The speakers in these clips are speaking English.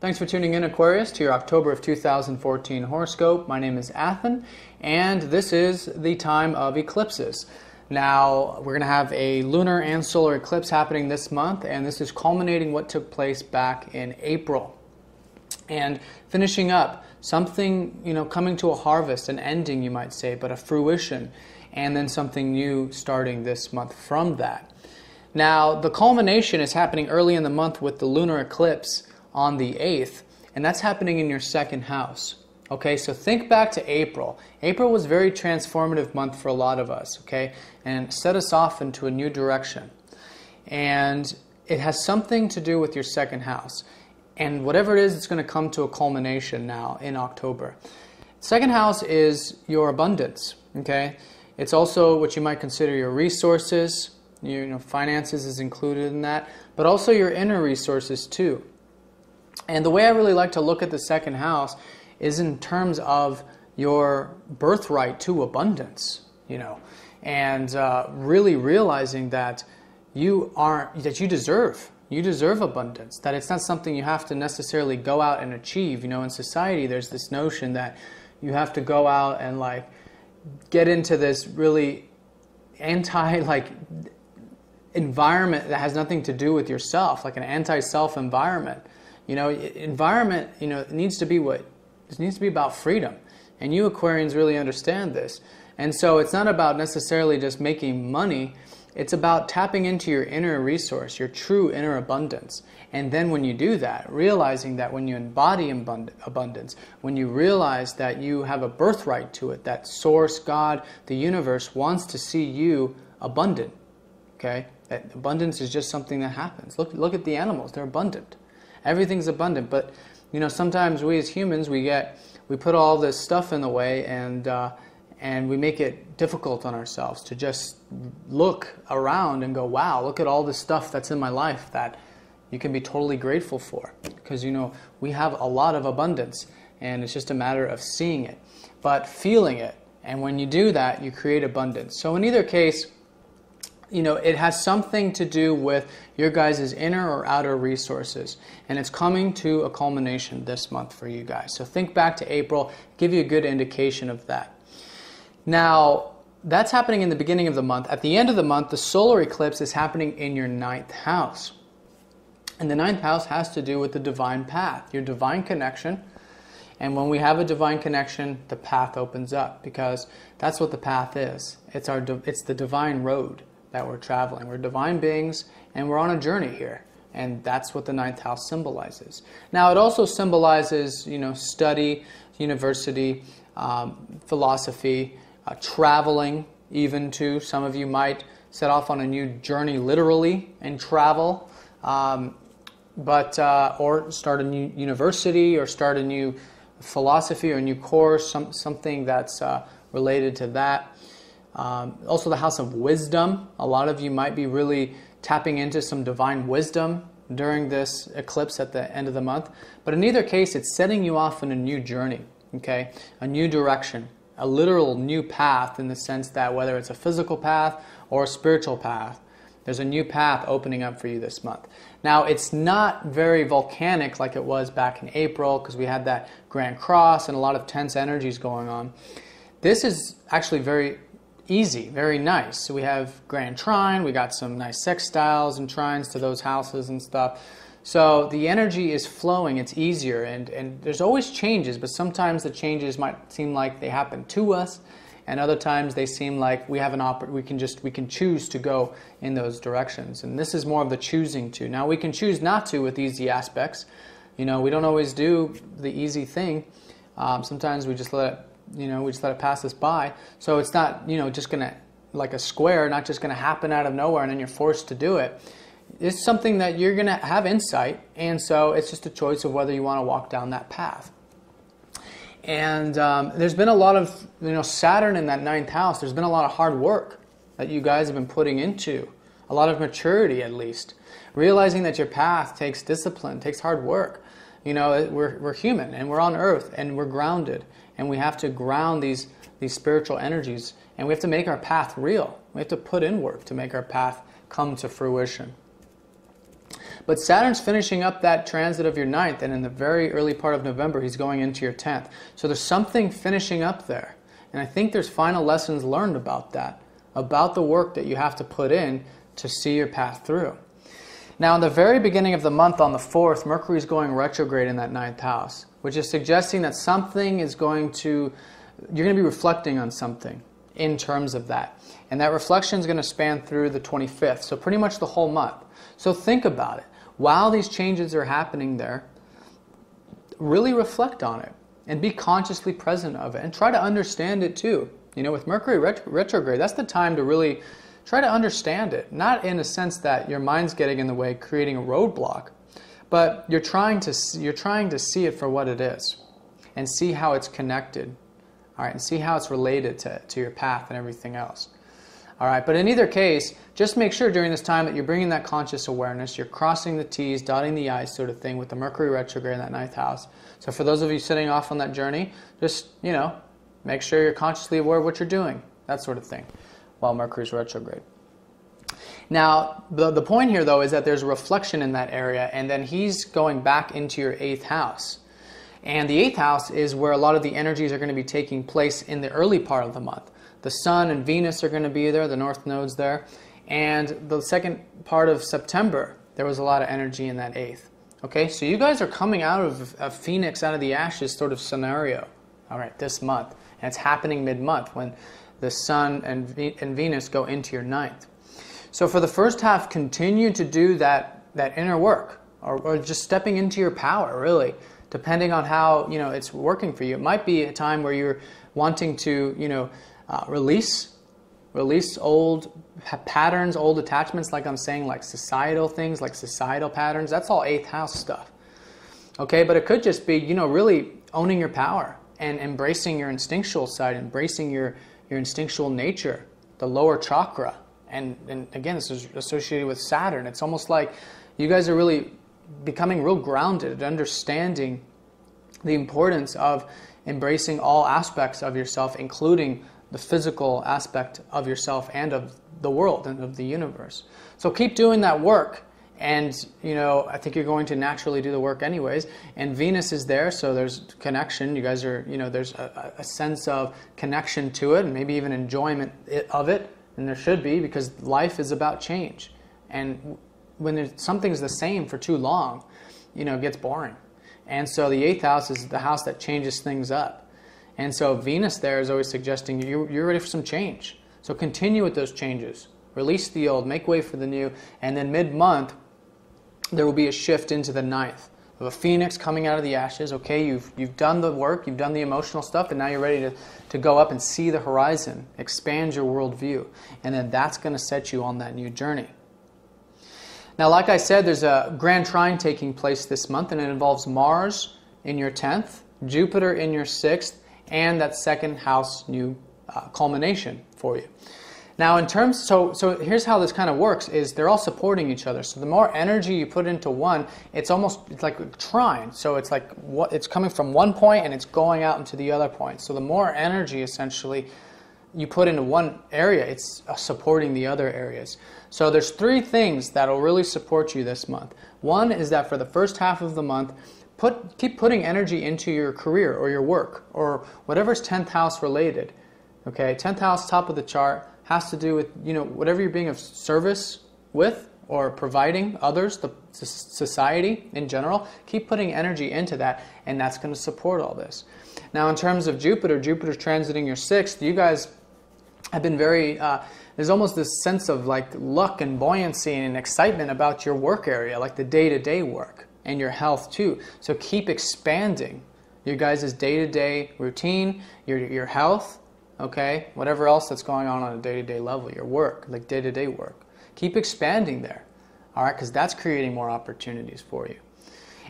Thanks for tuning in, Aquarius, to your October of 2014 horoscope. My name is Athen, and this is the time of eclipses. Now, we're going to have a lunar and solar eclipse happening this month, and this is culminating what took place back in April. And finishing up, something, coming to a harvest, an ending, you might say, but a fruition, and then something new starting this month from that. Now, the culmination is happening early in the month with the lunar eclipse on the 8th, and that's happening in your second house. Okay, so think back to April. April was a very transformative month for a lot of us, okay, and set us off into a new direction. And it has something to do with your second house. And whatever it is, it's going to come to a culmination now in October. Second house is your abundance, okay? It's also what you might consider your resources. Finances is included in that, but also your inner resources too. And the way I really like to look at the second house is in terms of your birthright to abundance, and really realizing that you deserve abundance, that it's not something you have to necessarily go out and achieve. In society, there's this notion that you have to go out and get into this really environment that has nothing to do with yourself, like an anti-self environment. Environment, it needs to be about freedom. And you Aquarians really understand this. And so it's not about necessarily just making money. It's about tapping into your inner resource, your true inner abundance. And then when you do that, realizing that when you embody abundance, when you realize that you have a birthright to it, that source, God, the universe wants to see you abundant. Okay? That abundance is just something that happens. Look at the animals, they're abundant. Everything's abundant, but sometimes we as humans we put all this stuff in the way, and we make it difficult on ourselves to just look around and go, wow, look at all this stuff that's in my life that you can be totally grateful for, because we have a lot of abundance, and it's just a matter of seeing it, but feeling it. And when you do that, you create abundance. So in either case, it has something to do with your guys' inner or outer resources. And it's coming to a culmination this month for you guys. So think back to April, give you a good indication of that. Now, that's happening in the beginning of the month. At the end of the month, the solar eclipse is happening in your 9th house. And the 9th house has to do with the divine path, your divine connection. And when we have a divine connection, the path opens up, because that's what the path is. It's the divine road that we're traveling. We're divine beings, and we're on a journey here. And that's what the 9th house symbolizes. Now, it also symbolizes, study, university, philosophy, traveling even too. Some of you might set off on a new journey literally and travel, or start a new university, or start a new philosophy or a new course, something that's related to that. Also the house of wisdom. A lot of you might be really tapping into some divine wisdom during this eclipse at the end of the month. But in either case, it's setting you off on a new journey, okay? A new direction, a literal new path, in the sense that whether it's a physical path or a spiritual path, there's a new path opening up for you this month. Now, it's not very volcanic like it was back in April, because we had that Grand Cross and a lot of tense energies going on. This is actually very easy, very nice. So we have Grand Trine, we got some nice sextiles and trines to those houses and stuff. So the energy is flowing, it's easier, and there's always changes, but sometimes the changes might seem like they happen to us, and other times they seem like we have we can choose to go in those directions. And this is more of the choosing to. Now, we can choose not to with easy aspects. We don't always do the easy thing. Sometimes we just let it pass us by. So it's not, just going to, like a square, not just going to happen out of nowhere and then you're forced to do it. It's something that you're going to have insight, and so it's just a choice of whether you want to walk down that path. And there's been a lot of, Saturn in that 9th house, there's been a lot of hard work that you guys have been putting into, a lot of maturity at least. Realizing that your path takes discipline, takes hard work. We're human, and we're on Earth, and we're grounded. And we have to ground these spiritual energies, and we have to make our path real. We have to put in work to make our path come to fruition. But Saturn's finishing up that transit of your 9th, and in the very early part of November, he's going into your 10th. So there's something finishing up there. And I think there's final lessons learned about that, about the work that you have to put in to see your path through. Now, in the very beginning of the month, on the 4th, Mercury is going retrograde in that 9th house, which is suggesting that something is going to, you're going to be reflecting on something in terms of that. And that reflection is going to span through the 25th, so pretty much the whole month. So think about it. While these changes are happening there, really reflect on it and be consciously present of it and try to understand it too. You know, with Mercury retrograde, that's the time to really try to understand it. Not in a sense that your mind's getting in the way, creating a roadblock, but you're trying to see it for what it is and see how it's connected. All right, and see how it's related to your path and everything else. All right, but in either case, just make sure during this time that you're bringing that conscious awareness, you're crossing the T's, dotting the I's sort of thing with the Mercury retrograde in that 9th house. So for those of you sitting off on that journey, just, you know, make sure you're consciously aware of what you're doing, that sort of thing, while Mercury's retrograde. Now, the point here, though, is that there's a reflection in that area, and then he's going back into your 8th house. And the 8th house is where a lot of the energies are going to be taking place in the early part of the month. The Sun and Venus are going to be there, the North Node's there. And the second part of September, there was a lot of energy in that 8th. Okay, so you guys are coming out of a phoenix out of the ashes sort of scenario, all right, this month. And it's happening mid-month when the Sun and Venus go into your 9th. So for the first half, continue to do that inner work, or just stepping into your power, really, depending on how, you know, it's working for you. It might be a time where you're wanting to, you know, release old patterns, old attachments, like I'm saying, like societal things, like societal patterns. That's all 8th house stuff. Okay, but it could just be, you know, really owning your power and embracing your instinctual side, embracing your instinctual nature, the lower chakra. And again, this is associated with Saturn. It's almost like you guys are really becoming real grounded, understanding the importance of embracing all aspects of yourself, including the physical aspect of yourself and of the world and of the universe. So keep doing that work, and you know, I think you're going to naturally do the work anyways. And Venus is there, so there's connection. You guys are, you know, there's a sense of connection to it, and maybe even enjoyment of it. And there should be, because life is about change. And when something's the same for too long, you know, it gets boring. And so the 8th house is the house that changes things up. And so Venus there is always suggesting you're ready for some change. So continue with those changes. Release the old, make way for the new, and then mid-month, there will be a shift into the 9th. Of a phoenix coming out of the ashes. Okay, you've done the work, you've done the emotional stuff, and now you're ready to go up and see the horizon, expand your worldview. And then that's going to set you on that new journey. Now, like I said, there's a grand trine taking place this month, and it involves Mars in your 10th, Jupiter in your 6th, and that second house new culmination for you. Now, in terms, so here's how this kind of works: is they're all supporting each other. So the more energy you put into one, it's like a trine. So it's like it's coming from one point and it's going out into the other point. So the more energy, essentially, you put into one area, it's supporting the other areas. So there's 3 things that will really support you this month. One is that for the first half of the month, keep putting energy into your career or your work or whatever's 10th house related. Okay, 10th house, top of the chart, has to do with, you know, whatever you're being of service with or providing others, the society in general. Keep putting energy into that, and that's going to support all this. Now, in terms of Jupiter's transiting your 6th. You guys have been very, there's almost this sense of like luck and buoyancy and excitement about your work area, like the day-to-day work and your health too. So keep expanding your guys' day-to-day routine, your health, okay, whatever else that's going on a day-to-day level, your work, like day-to-day work. Keep expanding there, all right, because that's creating more opportunities for you.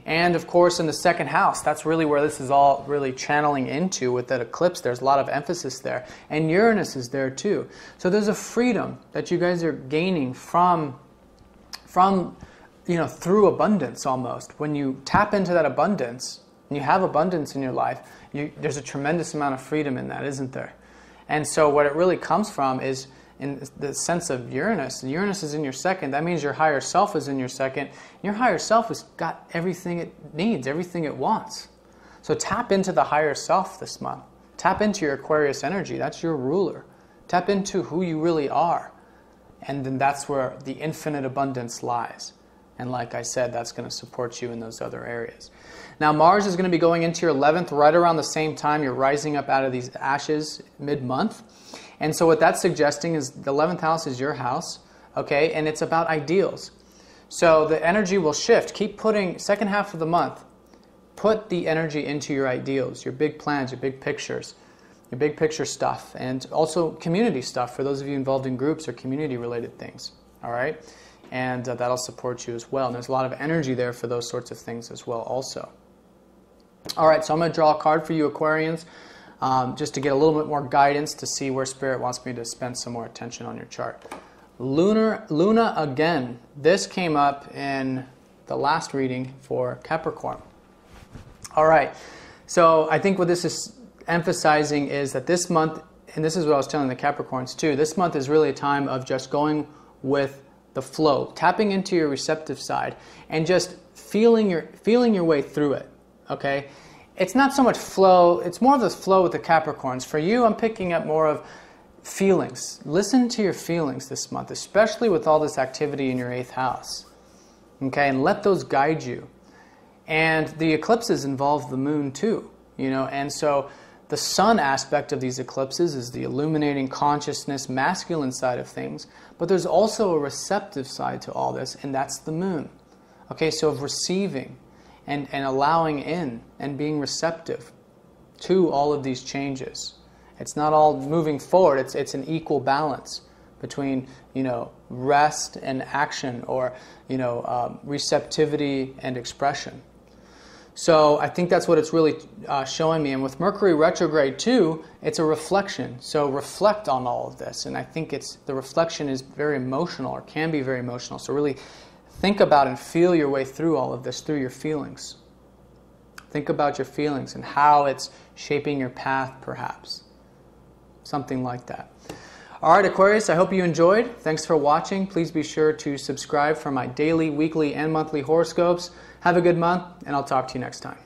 And of course, in the second house, that's really where this is all really channeling into with that eclipse. There's a lot of emphasis there. And Uranus is there too. So there's a freedom that you guys are gaining from you know, through abundance almost. When you tap into that abundance, and you have abundance in your life, there's a tremendous amount of freedom in that, isn't there? And so what it really comes from is in the sense of Uranus. Uranus is in your second. That means your higher self is in your second. Your higher self has got everything it needs, everything it wants. So tap into the higher self this month. Tap into your Aquarius energy. That's your ruler. Tap into who you really are. And then that's where the infinite abundance lies. And like I said, that's going to support you in those other areas. Now Mars is going to be going into your 11th right around the same time you're rising up out of these ashes mid-month. And so what that's suggesting is the 11th house is your house, okay? And it's about ideals. So the energy will shift. Keep putting, second half of the month, put the energy into your ideals, your big plans, your big pictures, your big picture stuff, and also community stuff for those of you involved in groups or community-related things, all right? And that'll support you as well. And there's a lot of energy there for those sorts of things as well also. All right, so I'm going to draw a card for you, Aquarians, just to get a little bit more guidance to see where Spirit wants me to spend some more attention on your chart. Luna again. This came up in the last reading for Capricorn. All right, so I think what this is emphasizing is that this month, and this is what I was telling the Capricorns too, this month is really a time of just going with the flow, tapping into your receptive side and just feeling your way through it, okay? It's not so much flow, it's more of the flow with the Capricorns. For you, I'm picking up more of feelings. Listen to your feelings this month, especially with all this activity in your 8th house, okay? And let those guide you. And the eclipses involve the moon too, you know, and so the sun aspect of these eclipses is the illuminating consciousness, masculine side of things, but there's also a receptive side to all this, and that's the moon. Okay, so of receiving and allowing in and being receptive to all of these changes. It's not all moving forward, it's an equal balance between, you know, rest and action, or, you know, receptivity and expression. So I think that's what it's really showing me. And with Mercury retrograde too, it's a reflection. So reflect on all of this. And I think the reflection is very emotional, or can be very emotional. So really think about and feel your way through all of this through your feelings. Think about your feelings and how it's shaping your path, perhaps. Something like that. All right, Aquarius, I hope you enjoyed. Thanks for watching. Please be sure to subscribe for my daily, weekly, and monthly horoscopes. Have a good month, and I'll talk to you next time.